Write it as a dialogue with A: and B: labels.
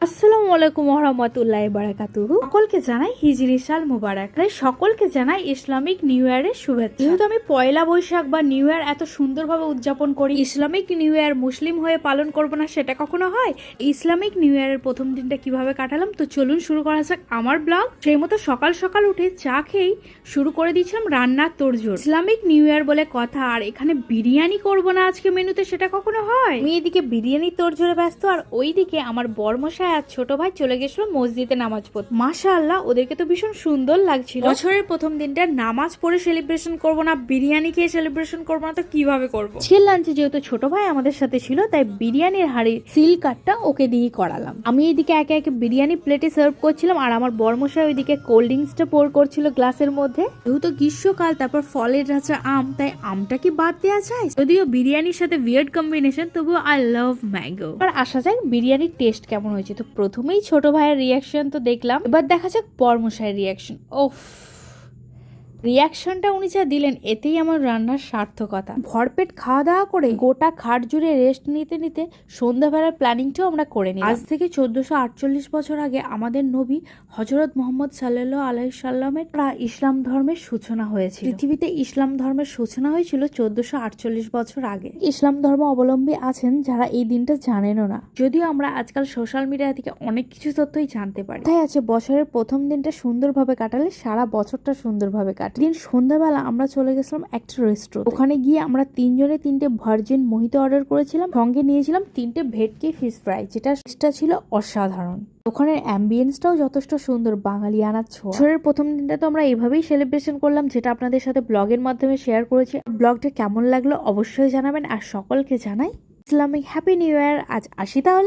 A: আসসালামু আলাইকুম ওয়া রাহমাতুল্লাহি ওয়া বারাকাতুহু। সকলকে জানাই হিজরি সাল মুবারক। সকলকে জানাই ইসলামিক নিউ ইয়ারের শুভেচ্ছা। যেহেতু আমি পয়লা বৈশাখ বা নিউ ইয়ার এত সুন্দরভাবে উদযাপন করি, ইসলামিক নিউ ইয়ার মুসলিম হয়ে পালন করব না সেটা কখনো হয়? ইসলামিক নিউ ইয়ারের প্রথম দিনটা কিভাবে কাটালাম তো চলুন শুরু করা যাক আমার ব্লগ। সেই মতো সকাল সকাল উঠে চা খেয়েই শুরু করে দিয়েছিলাম রান্নার তোড়জোড়। ইসলামিক নিউ ইয়ার বলে কথা, আর এখানে বিরিয়ানি করব না আজকে মেনুতে, সেটা কখনো হয়? আমি এদিকে বিরিয়ানি তোড়জোড়ে ব্যস্ত, আর ওইদিকে আমার বরমশাই আর ছোট ভাই চলে গেছিল মসজিদে নামাজ পড়তে। মাশাআল্লাহ, ওদেরকে তো ভীষণ সুন্দর লাগছিল। বছরের প্রথম দিনটা নামাজ পড়ে সেলিব্রেশন করব না, বিরিয়ানি খেয়ে সেলিব্রেশন করব না তো কিভাবে করব? ছিল লাঞ্চে যেহেতু ছোট ভাই আমাদের সাথে ছিল, তাই বিরিয়ানির হাড়ির সিল কাটটা ওকে দিয়ে করালাম। আমি এদিকে একে একে বিরিয়ানি প্লেটে সার্ভ করছিলাম, আর আমার বরমশাই ওইদিকে কোল্ড ড্রিঙ্কসটা পোর করছিল গ্লাসের মধ্যে। যেহেতু গ্রীষ্মকাল, তারপর ফলের রাজা আম, তাই আমটা কি বাদ দেওয়া যায়? যদিও বিরিয়ানির সাথে উইয়ার্ড কম্বিনেশন, তবুও আই লাভ ম্যাঙ্গো। আর আসা যাক বিরিয়ানির টেস্ট কেমন হয়েছে। তো প্রথমেই ছোট ভাইয়ের রিয়াকশন তো দেখলাম, এবার দেখা যাক বরমশাইয়ের রিয়াকশন। ওফ, রিয়াকশনটা উনি যা দিলেন এতেই আমার রান্নার সার্থকতা। ভরপেট খাওয়া দাওয়া করে গোটা খাট জুড়ে রেস্ট নিতে নিতে সন্ধ্যাবেলার প্ল্যানিংটাও আমরা করে নিই। আজ থেকে 1448 বছর আগে আমাদের নবী হযরত মুহাম্মদ সাল্লাল্লাহু আলাইহি সাল্লামের ইসলাম ধর্মের সূচনা হয়েছিল। পৃথিবীতে ইসলাম ধর্মের সূচনা হয়েছিল 1448 বছর আগে। ইসলাম ধর্ম অবলম্বী আছেন যারা এই দিনটা জানেনও না, যদিও আমরা আজকাল সোশ্যাল মিডিয়া থেকে অনেক কিছু তথ্যই জানতে পারি। তাই আছে বছরের প্রথম দিনটা সুন্দরভাবে কাটালে সারা বছরটা সুন্দরভাবে কাটে। দিন সন্ধ্যাবেলা আমরা চলে গেছিলাম একটা রেস্টুরেন্ট। ওখানে গিয়ে আমরা তিনজনে 3টে ভার্জিন মোহিতো অর্ডার করেছিলাম, সঙ্গে নিয়েছিলাম 3টে ভেটকি ফিশ ফ্রাই, যেটা ছিল অসাধারণ। ওখানের অ্যাম্বিয়েন্সটাও যথেষ্ট সুন্দর, বাঙালিয়ানার ছোঁয়া। বছরের প্রথম দিনটা তো আমরা এভাবেই সেলিব্রেশন করলাম, যেটা আপনাদের সাথে ব্লগের মাধ্যমে শেয়ার করেছি। ব্লগটা কেমন লাগলো অবশ্যই জানাবেন, আর সকলকে জানাই ইসলামিক হ্যাপি নিউ ইয়ার। আজ আসি তাহলে।